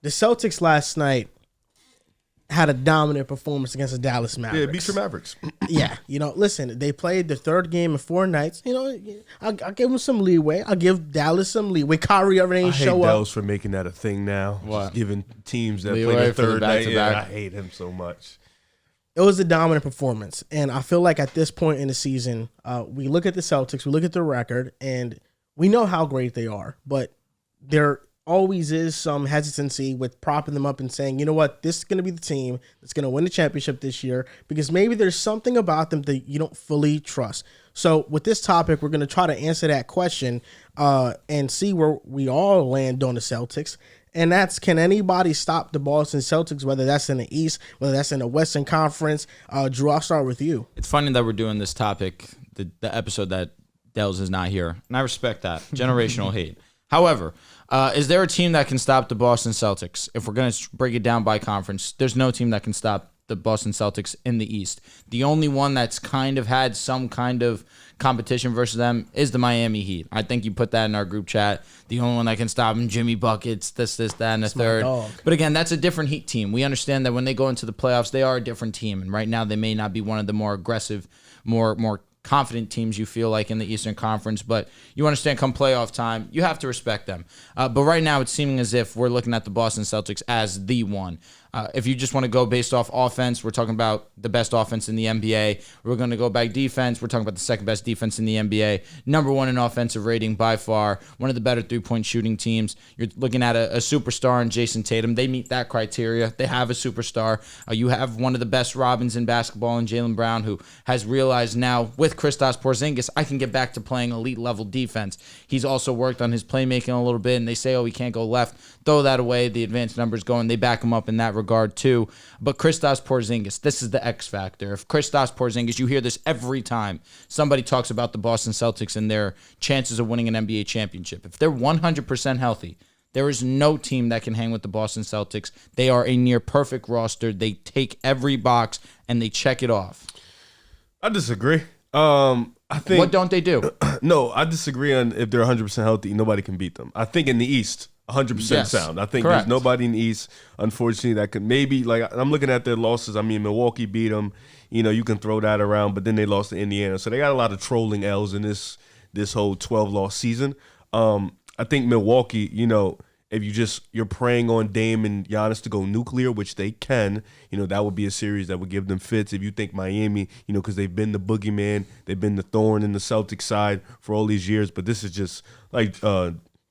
the Celtics last night had a dominant performance against the Dallas Mavericks. Yeah, beat your Mavericks. Yeah, listen, they played the third game in 4 nights. I'll give them some leeway. I'll give Dallas some leeway. Kyrie already ain't show up. I hate Dallas for making that a thing now. What? Just giving teams that Leeway play the for the third night. back-to-back. Yeah, I hate him so much. It was a dominant performance, and I feel like at this point in the season, we look at the Celtics, we look at their record, and we know how great they are, but there always is some hesitancy with propping them up and saying, you know what, this is going to be the team that's going to win the championship this year, because maybe there's something about them that you don't fully trust. So with this topic, we're going to try to answer that question and see where we all land on the Celtics. And that's, can anybody stop the Boston Celtics, whether that's in the East, whether that's in the Western Conference? Drew, I'll start with you. It's funny that we're doing this topic, the episode that Dells is not here, and I respect that. Generational hate. However, is there a team that can stop the Boston Celtics? If we're going to break it down by conference, there's no team that can stop the Boston Celtics in the East. The only one that's kind of had some kind of competition versus them is the Miami Heat. I think you put that in our group chat. The only one that can stop them, Jimmy Buckets, this, that, and the third. But again, that's a different Heat team. We understand that when they go into the playoffs, they are a different team. And right now, they may not be one of the more aggressive, more confident teams you feel like in the Eastern Conference, but you understand come playoff time, you have to respect them. But right now, it's seeming as if we're looking at the Boston Celtics as the one. If you just want to go based off offense, we're talking about the best offense in the NBA. We're going to go back defense. We're talking about the second best defense in the NBA. Number one in offensive rating by far. One of the better three-point shooting teams. You're looking at a superstar in Jason Tatum. They meet that criteria. They have a superstar. You have one of the best Robins in basketball in Jaylen Brown, who has realized now with Kristaps Porzingis, I can get back to playing elite-level defense. He's also worked on his playmaking a little bit, and they say, oh, he can't go left. Throw that away. The advanced numbers go, and they back him up in that regard too. But Kristaps Porzingis, this is the X factor. If Kristaps Porzingis, you hear this every time somebody talks about the Boston Celtics and their chances of winning an NBA championship. If they're 100% healthy, there is no team that can hang with the Boston Celtics. They are a near perfect roster. They take every box and they check it off. I disagree. I think what don't they do? No, I disagree on if they're 100% healthy, nobody can beat them. I think in the East, 100% Yes, sound. I think correct. there's nobody in the East, unfortunately, that could maybe, like, I'm looking at their losses. I mean, Milwaukee beat them. You can throw that around, but then they lost to Indiana. So they got a lot of trolling L's in this whole 12-loss season. I think Milwaukee, if you're preying on Dame and Giannis to go nuclear, which they can, that would be a series that would give them fits. If you think Miami, because they've been the boogeyman, they've been the thorn in the Celtics side for all these years, but this is just like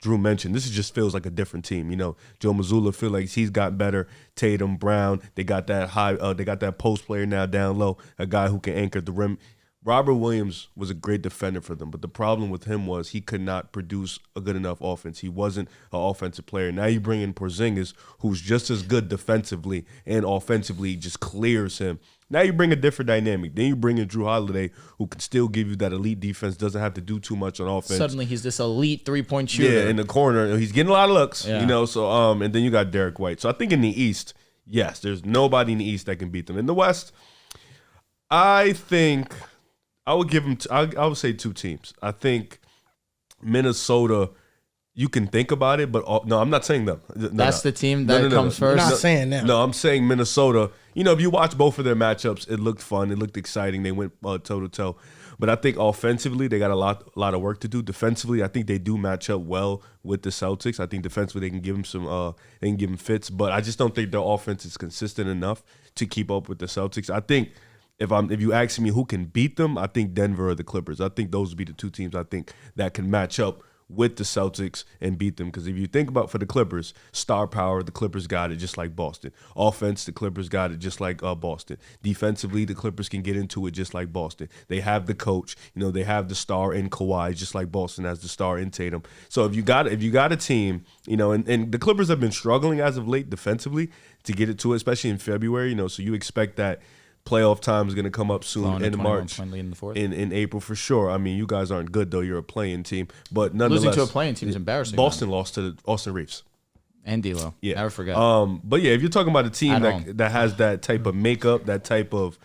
Drew mentioned, this just feels like a different team. Joe Mazzulla feel like he's got better. Tatum, Brown, they got that they got that post player now down low, a guy who can anchor the rim. Robert Williams was a great defender for them, but the problem with him was he could not produce a good enough offense. He wasn't an offensive player. Now you bring in Porzingis, who's just as good defensively and offensively, just clears him. Now you bring a different dynamic. Then you bring in Drew Holiday, who can still give you that elite defense, doesn't have to do too much on offense. Suddenly he's this elite three-point shooter. Yeah, in the corner. He's getting a lot of looks, Yeah. So and then you got Derek White. So I think in the East, yes, there's nobody in the East that can beat them. In the West, I think I would give them I would say 2 teams. I think Minnesota, you can think about it, but no, I'm not saying them. That's the team that comes first. You're not saying them. No, I'm saying Minnesota. If you watch both of their matchups, it looked fun. It looked exciting. They went toe-to-toe. But I think offensively, they got a lot of work to do. Defensively, I think they do match up well with the Celtics. I think defensively they can give them fits. But I just don't think their offense is consistent enough to keep up with the Celtics. I think if you ask me who can beat them, I think Denver or the Clippers. I think those would be the 2 teams I think that can match up with the Celtics and beat them. Because if you think about for the Clippers, star power, the Clippers got it just like Boston. Offense, the Clippers got it just like Boston. Defensively, the Clippers can get into it just like Boston. They have the coach, they have the star in Kawhi, just like Boston has the star in Tatum. So if you got a team, and the Clippers have been struggling as of late defensively to get it to it, especially in February, so you expect that playoff time is going to come up soon in March, in April for sure. I mean, you guys aren't good, though. You're a playing team. But nonetheless, losing to a playing team is embarrassing. Boston lost to Austin Reeves. And D'Lo. Yeah. Never forget. But yeah, if you're talking about a team that has that type of makeup, that type of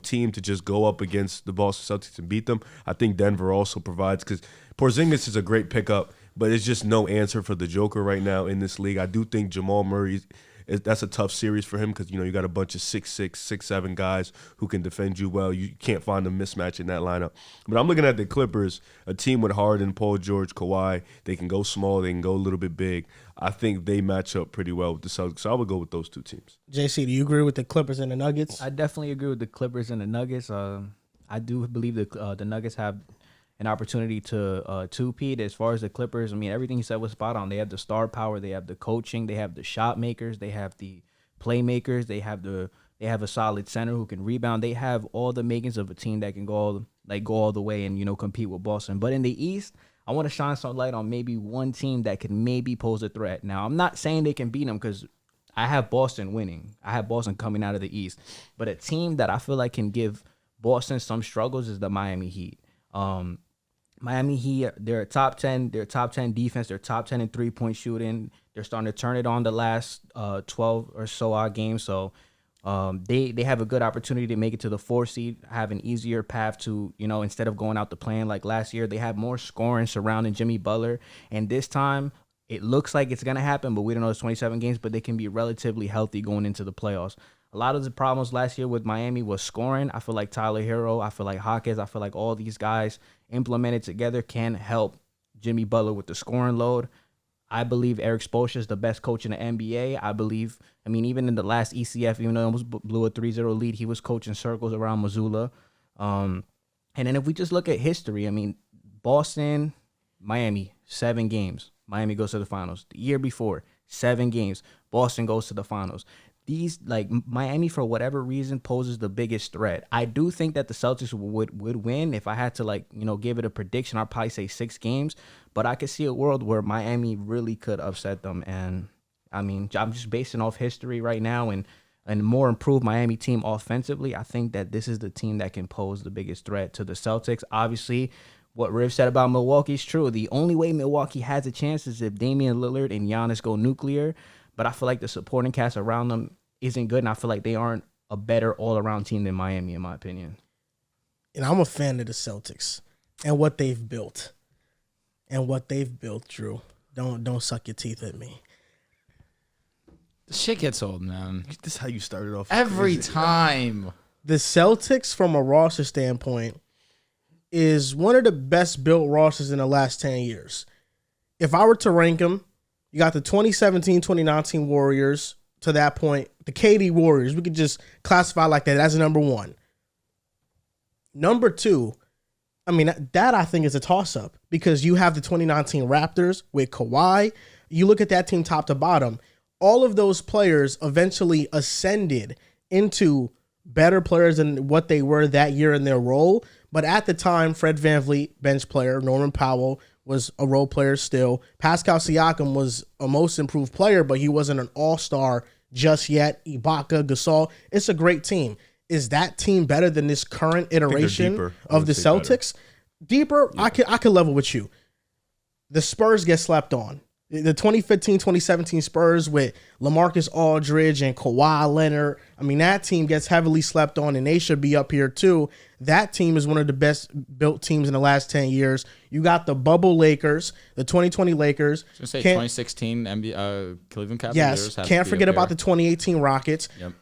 team to just go up against the Boston Celtics and beat them, I think Denver also provides, because Porzingis is a great pickup, but it's just no answer for the Joker right now in this league. I do think Jamal Murray, that's a tough series for him because, you got a bunch of 6'6", 6'7" guys who can defend you well. You can't find a mismatch in that lineup. But I'm looking at the Clippers, a team with Harden, Paul George, Kawhi. They can go small. They can go a little bit big. I think they match up pretty well with the Celtics. So I would go with those two teams. JC, do you agree with the Clippers and the Nuggets? I definitely agree with the Clippers and the Nuggets. I do believe the Nuggets have an opportunity to two-peat. As far as the Clippers, I mean, everything you said was spot on. They have the star power, they have the coaching, they have the shot makers, they have the playmakers, they have a solid center who can rebound. They have all the makings of a team that can go all the way and compete with Boston. But in the East, I want to shine some light on maybe one team that could maybe pose a threat. Now, I'm not saying they can beat them because I have Boston winning. I have Boston coming out of the East. But a team that I feel like can give Boston some struggles is the Miami Heat. Miami Heat, they're top 10 defense. They're top 10 in three-point shooting. They're starting to turn it on the last 12 or so odd games. So they have a good opportunity to make it to the 4 seed, have an easier path to, instead of going out the play like last year, they have more scoring surrounding Jimmy Butler. And this time, it looks like it's going to happen, but we don't know it's 27 games, but they can be relatively healthy going into the playoffs. A lot of the problems last year with Miami was scoring. I feel like Tyler Hero, I feel like Hawkins, I feel like all these guys implemented together can help Jimmy Butler with the scoring load. I believe Eric Spoelstra is the best coach in the NBA. I mean, even in the last ECF, even though he almost blew a 3-0 lead, he was coaching circles around Missoula. And then if we just look at history, I mean, Boston, Miami, 7 games. Miami goes to the finals. The year before, 7 games. Boston goes to the finals. Miami, for whatever reason, poses the biggest threat. I do think that the Celtics would win. If I had to give it a prediction, I'd probably say 6 games. But I could see a world where Miami really could upset them. And I mean, I'm just basing off history right now and more improved Miami team offensively. I think that this is the team that can pose the biggest threat to the Celtics. Obviously, what Riv said about Milwaukee is true. The only way Milwaukee has a chance is if Damian Lillard and Giannis go nuclear. But I feel like the supporting cast around them isn't good, and I feel like they aren't a better all-around team than Miami, in my opinion. And I'm a fan of the Celtics and what they've built. Drew. Don't suck your teeth at me. The shit gets old, man. This is how you started off. Every time. The Celtics, from a roster standpoint, is one of the best built rosters in the last 10 years. If I were to rank them, you got the 2017-2019 Warriors to that point. The KD Warriors, we could just classify like that. That's number 1. Number 2, I mean, that I think is a toss-up because you have the 2019 Raptors with Kawhi. You look at that team top to bottom. All of those players eventually ascended into better players than what they were that year in their role. But at the time, Fred VanVleet, bench player, Norman Powell was a role player still. Pascal Siakam was a most improved player, but he wasn't an all-star just yet. Ibaka, Gasol. It's a great team. Is that team better than this current iteration of the Celtics? Deeper, yeah. I could level with you. The Spurs get slept on. The 2015-2017 Spurs with LaMarcus Aldridge and Kawhi Leonard, I mean, that team gets heavily slept on, and they should be up here too. That team is one of the best built teams in the last 10 years. You got the bubble Lakers, the 2020 Lakers. I was going to say 2016 NBA, Cleveland Cavaliers. Yes, can't forget about the 2018 Rockets. Yep.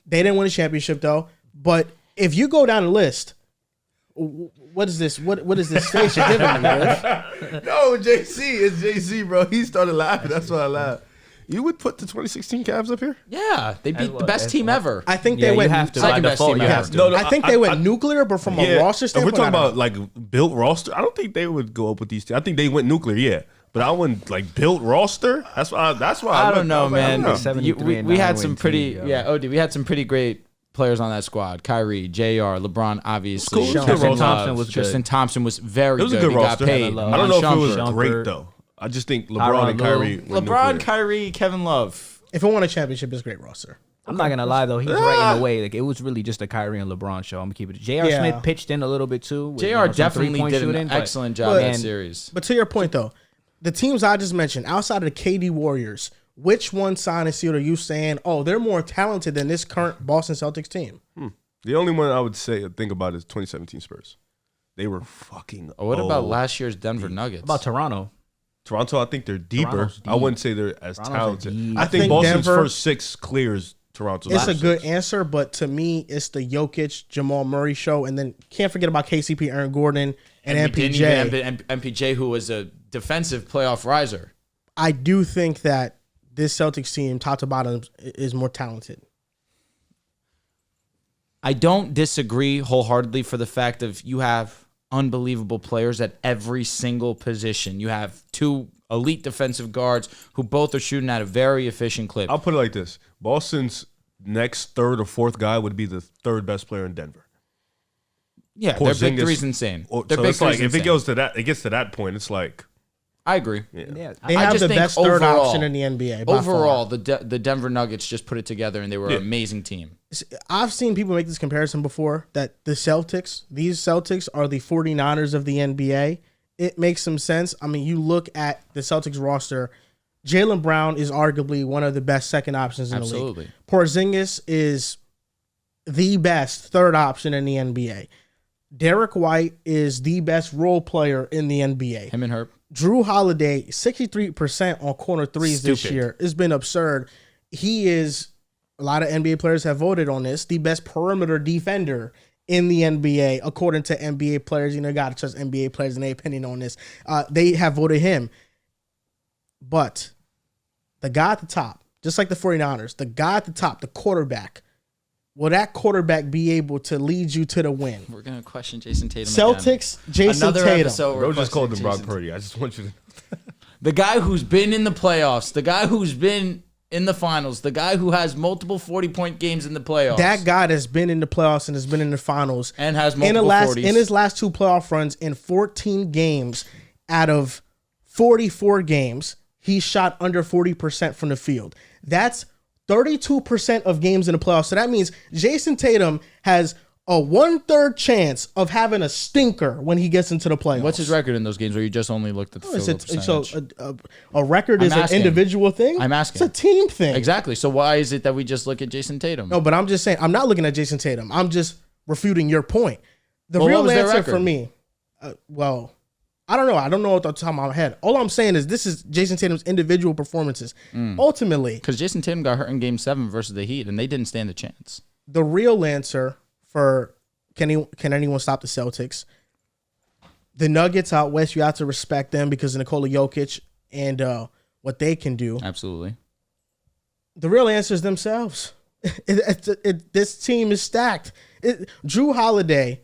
They didn't win a championship, though. But if you go down the list, what is this? What is this face you're giving me, man? No, JC. It's JC, bro. He started laughing. That's why I laughed. You would put the 2016 Cavs up here? Yeah, they beat the best team ever. I think they went. You have to. Second best team ever. No, I think they went nuclear, but from a roster standpoint, we're talking about like built roster. I don't think they would go up with these teams. I think they went nuclear, yeah. But I wouldn't like built roster. That's why. I don't know, man. We had some pretty. Team, we had some pretty great players on that squad. Kyrie, JR, LeBron, obviously. Cool. Tristan Thompson was very good. It was a good roster. Got paid. I don't know if it was great though. I just think LeBron and Kyrie. LeBron, Kyrie, Kevin Love. If it won a championship, it's a great roster. I'm not gonna lie though, he's right in the way. Like it was really just a Kyrie and LeBron show. I'm gonna keep it. J.R. Smith pitched in a little bit too. With, JR definitely did an excellent job in that series. But to your point though, the teams I just mentioned, outside of the KD Warriors, which one sign and seal are you saying, oh, they're more talented than this current Boston Celtics team? The only one I would think about is 2017 Spurs. They were fucking What about last year's Denver Nuggets? About Toronto? Toronto, I think they're deeper. Toronto's I wouldn't say they're as Toronto's talented. deep. I think think Boston's Denver- first 6 clears Toronto's It's a first good 6. answer, but to me, it's the Jokic, Jamal Murray show, and then can't forget about KCP, Aaron Gordon, and we didn't MPJ. even have MPJ, who was a defensive playoff riser. I do think that this Celtics team, top to bottom, is more talented. I don't disagree wholeheartedly for the fact of you have unbelievable players at every single position. You have 2 elite defensive guards who both are shooting at a very efficient clip. I'll put it like this. Boston's next 3rd or 4th guy would be the 3rd best player in Denver. Yeah, their big Porzingis- three's insane. So Their big it's like three's if it insane. goes to that, it gets to that point. It's like I agree. Yeah, They I have just the think best third overall- option in the NBA. By Overall, far. the Denver Nuggets just put it together, and they were an amazing team. I've seen people make this comparison before that these Celtics are the 49ers of the NBA. It makes some sense. I mean, you look at the Celtics roster, Jaylen Brown is arguably one of the best second options in the Absolutely. league. Porzingis is the best third option in the NBA. Derek White is the best role player in the NBA. Him and Herb. Drew Holiday, 63% on corner threes this Stupid. year. It's been absurd. He is, a lot of NBA players have voted on this, the best perimeter defender in the NBA, according to NBA players. You know, you got to trust NBA players and their opinion on this. They have voted him. But the guy at the top, just like the 49ers, the guy at the top, the quarterback, will that quarterback be able to lead you to the win? We're gonna question Jason Tatum. Celtics, again. Jason Another Tatum. episode. bro we're just called him questioning Brock Jason Purdy. I just want you to. The guy who's been in the playoffs, the guy who's been in the finals, the guy who has multiple 40-point games in the playoffs. That guy that's been in the playoffs and has been in the finals and has in multiple the last 40s. in his last 2 playoff runs in 14 games out of 44 games, he shot under 40% from the field. That's 32% of games in the playoffs. So that means Jason Tatum has a 1/3 chance of having a stinker when he gets into the playoffs. What's his record in those games where you just only looked at the field goal percentage? So a record is I'm an asking. individual thing? I'm asking. It's a team thing. Exactly. So why is it that we just look at Jason Tatum? No, but I'm just saying, I'm not looking at Jason Tatum. I'm just refuting your point. The Well, what real was their answer record? for me, I don't know. I don't know what the top of my head. All I'm saying is this is Jason Tatum's individual performances. Ultimately, Because Jason Tatum got hurt in Game 7 versus the Heat, and they didn't stand a chance. the real answer for can anyone stop the Celtics? The Nuggets out west, you have to respect them because of Nikola Jokic and what they can do. Absolutely. The real answer is themselves. This team is stacked. Drew Holiday,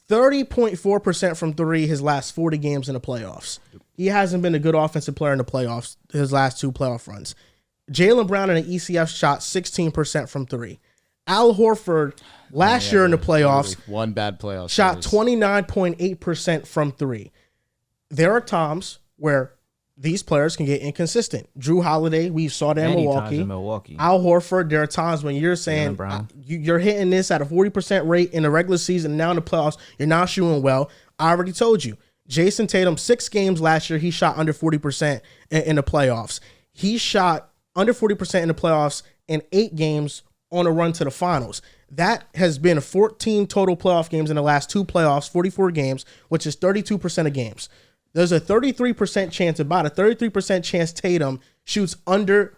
30.4% from 3 his last 40 games in the playoffs. He hasn't been a good offensive player in the playoffs, his last 2 playoff runs. Jaylen Brown in the ECF shot 16% from 3. Al Horford last year in the playoffs One bad playoff shot series. 29.8% from 3. There are times where these players can get inconsistent. Drew Holiday, we saw that in Many times Milwaukee. in Milwaukee. Al Horford, there are times when you're saying Brown. you're hitting this at a 40% rate in the regular season, and now in the playoffs, you're not shooting well. I already told you. Jason Tatum, 6 games last year, he shot under 40% in the playoffs. He shot under 40% in the playoffs in 8 games on a run to the finals. That has been 14 total playoff games in the last 2 playoffs, 44 games, which is 32% of games. There's a 33% chance, about a 33% chance Tatum shoots under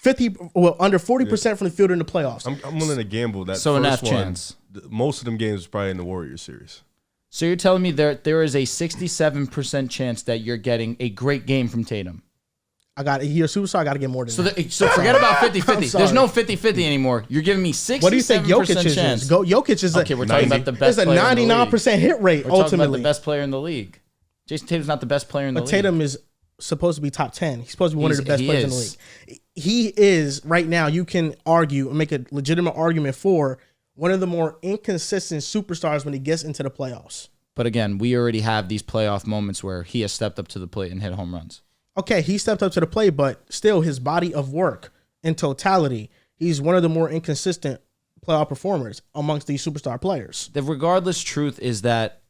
40% from the field in the playoffs. I'm willing to gamble that. So in first that one, chance. most of them games was probably in the Warriors series. So you're telling me there is a 67% chance that you're getting a great game from Tatum. You're a superstar, I got to get more than that. So forget about 50-50. sorry. There's no 50-50 anymore. You're giving me 67% What do you think Jokic is? chance. Jokic is Okay, we're talking about the best it's a player in the league. 99% hit rate, We're talking about ultimately. the best player in the league. Jason Tatum's not the best player in the But league. Tatum is supposed to be top 10. He's supposed to be one of the best He players in is. the league. He is, right now, you can argue and make a legitimate argument for one of the more inconsistent superstars when he gets into the playoffs. But again, we already have these playoff moments where he has stepped up to the plate and hit home runs. Okay, he stepped up to the plate, but still his body of work in totality, he's one of the more inconsistent playoff performers amongst these superstar players. The regardless truth is that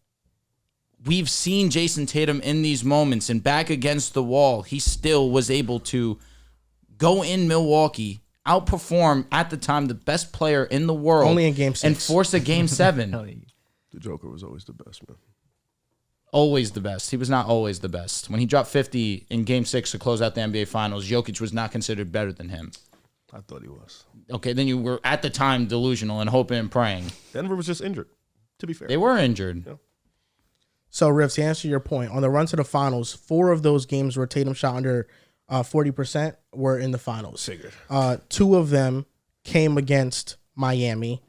we've seen Jason Tatum in these moments and back against the wall, he still was able to go in Milwaukee, outperform at the time the best player in the world. Only in Game 6. And force a Game 7. The Joker was always the best, man. always the best. He was not always the best. When he dropped 50 in Game 6 to close out the NBA Finals, Jokic was not considered better than him. I thought he was. Okay, then you were at the time delusional and hoping and praying. Denver was just injured, to be fair. They were injured. Yeah. So, Riff, to answer your point, on the run to the finals, 4 of those games where Tatum shot under 40% were in the finals. Figured. 2 of them came against Miami.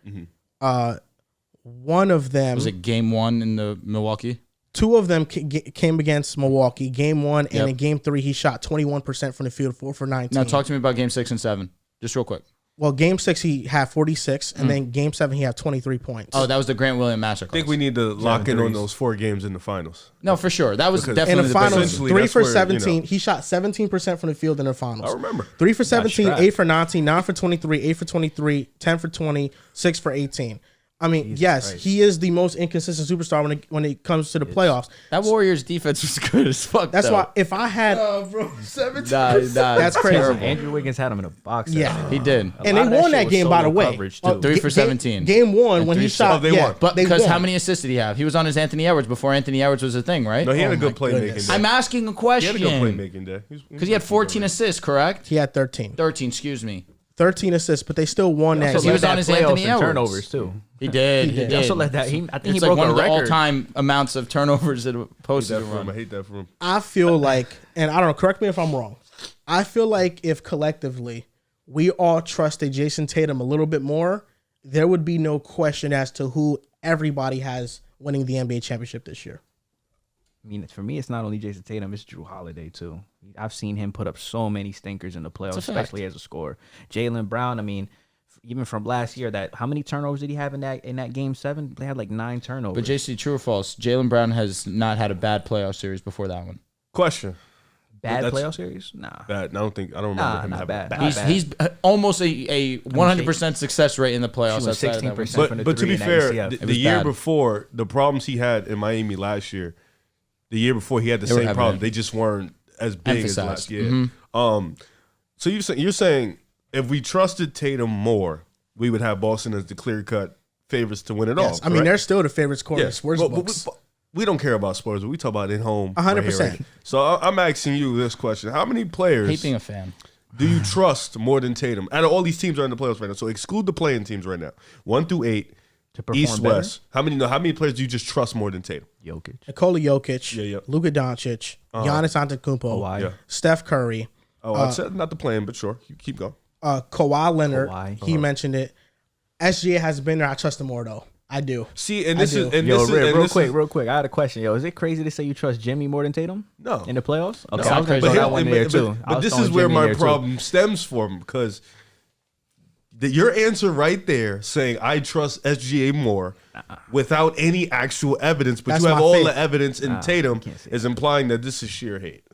One of them... Was it Game 1 in the Milwaukee? 2 of them came against Milwaukee. Game 1 and in Game 3, he shot 21% from the field, 4 for 19. Now, talk to me about Game 6 and 7, just real quick. Well, Game 6, he had 46, and then Game 7, he had 23 points. Oh, that was the Grant Williams massacre. I think we need to lock in on those 4 games in the finals. No, for sure. That was Because definitely in the the finals, biggest. 3 for where, 17. He shot 17% from the field in the finals. I remember. 3 for 17, strapped. 8 for 19, 9 for 23, 8 for 23, 10 for 20, 6 for 18. I mean, yes, Christ. he is the most inconsistent superstar when it comes to the playoffs. That Warriors defense was good as fuck. That's though. why if I had, Bro, 17. that's crazy. terrible. Andrew Wiggins had him in a box. Yeah. He did. And they won that game, by the way. 3 for 17. Game 1 when three he shot- shot. Oh, they won. But they because won. how many assists did he have? He was on his Anthony Edwards before Anthony Edwards was a thing, right? No, he had Oh a good my playmaking goodness. day. I'm asking a He question. had a good playmaking day. Because he had 14 assists, correct? He had 13. 13, excuse me. 13 assists, but they still won that. He game. was on his Anthony Edwards. turnovers too. He did. He did. did. He also let that. I think It's he like broke one a of the record. all-time amounts of turnovers that a posted I run. hate that for him. I feel like, and I don't know, correct me if I'm wrong. I feel like if collectively we all trusted Jason Tatum a little bit more, there would be no question as to who everybody has winning the NBA championship this year. I mean, for me, it's not only Jason Tatum; it's Drew Holiday too. I've seen him put up so many stinkers in the playoffs, It's a fact. especially as a scorer. Jaylen Brown. I mean, even from last year, that how many turnovers did he have in that game 7? They had like 9 turnovers. But JC, true or false? Jaylen Brown has not had a bad playoff series before that one. Question. bad that's- playoff series? Nah. Bad. I don't remember Nah, him not having bad. a bad. Not He's almost a 100% success rate in the playoffs. Shooting outside of that one. 16% from the But to three be in that fair, ACF. the It was year bad. before, the problems he had in Miami last year, the year before he had the They were same problem. evident. They just weren't as big as last Emphasized. year. Mhm. So you're saying if we trusted Tatum more, we would have Boston as the clear cut favorites to win it all. Yes, I mean correct? they're still the favorite scorer in Yeah. the sports But books. we don't care about sports. We talk about in home. 100%. So I'm asking you this question: how many players Hate being a fan. do you trust more than Tatum? Out of all these teams are in the playoffs right now, so exclude the playing teams right now, 1 through 8, To perform East better? West. How many players do you just trust more than Tatum? Jokic. Nikola Jokic, Yeah. Luka Doncic, Giannis Antetokounmpo, Kawhi. Yeah. Steph Curry, Oh, I said not the playing, but sure, you keep going. Kawhi Leonard. Kawhi. He mentioned it. SGA has been there. I trust him more though. I do. See, and I this do. is and Yo, this is Rip, and real this quick, is, real quick. I had a question. Yo, is it crazy to say you trust Jimmy more than Tatum? No. In the playoffs? Okay, It's I not was going crazy. to throw that But, one in there too. I but was this throwing is where Jimmy in my there, too. problem stems from because your answer right there saying I trust SGA more without any actual evidence, but That's you have my all faith. the evidence in Tatum can't say is implying that this is sheer hate.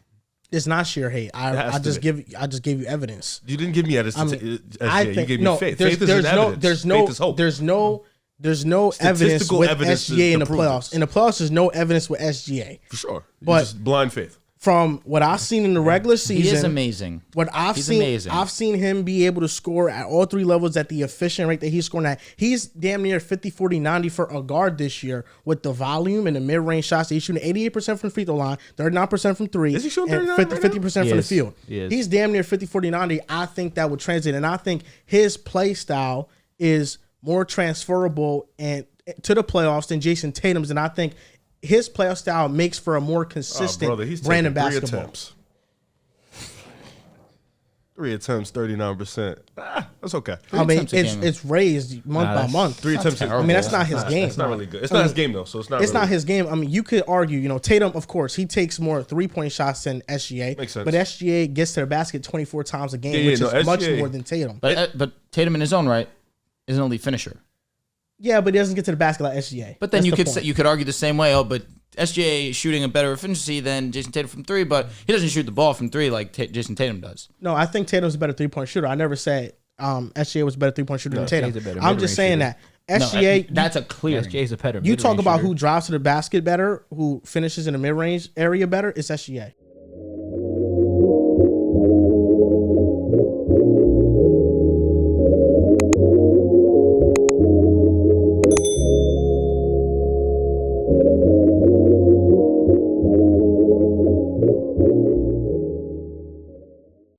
It's not sheer hate. has I to just be. gave you evidence. You didn't give me evidence. I mean, SGA. I You think gave me no. faith. There's, Faith is there's an no. evidence. There's no. Faith is hope. There's no evidence Statistical with evidence SGA in to the prove playoffs. this. In the playoffs, there's no evidence with SGA. For sure. But- Just blind faith. From what I've seen in the regular He is season, amazing. what I've He's seen, amazing. I've seen him be able to score at all 3 levels at the efficient rate that he's scoring at. He's damn near 50, 40, 90 for a guard this year with the volume and the mid-range shots. He's shooting 88% from the free throw line, 39% from 3. Is he shooting and 39 right now? 50% He from the is. field. He is. He's damn near 50, 40, 90. I think that would translate. And I think his play style is more transferable and to the playoffs than Jason Tatum's. And I think his playoff style makes for a more consistent brother, he's brand taking of 3 basketball. attempts. 3 attempts, 39%. That's okay. I mean, attempts a game. it's raised month by that's- month. 3 attempts. terrible. I mean, that's not his game. It's not really good. It's not his game though, so it's not. It's really not his game. I mean, you could argue, Tatum, of course, he takes more 3-point shots than SGA. Makes sense. But SGA gets to the basket 24 times a game, Yeah, which no, is much SGA more than Tatum. But Tatum in his own right is an elite finisher. Yeah, but he doesn't get to the basket like SGA. But then That's you the could point. say, you could argue the same way. Oh, but SGA is shooting a better efficiency than Jason Tatum from 3, but he doesn't shoot the ball from 3 like Jason Tatum does. No, I think Tatum's a better 3-point shooter. I never said SGA was a better 3-point shooter than Tatum. SGA 's a better I'm just saying mid-range that. SGA, That's a clear. SGA's a better you talk mid-range about shooter. who drives to the basket better, who finishes in the mid-range area better, it's SGA.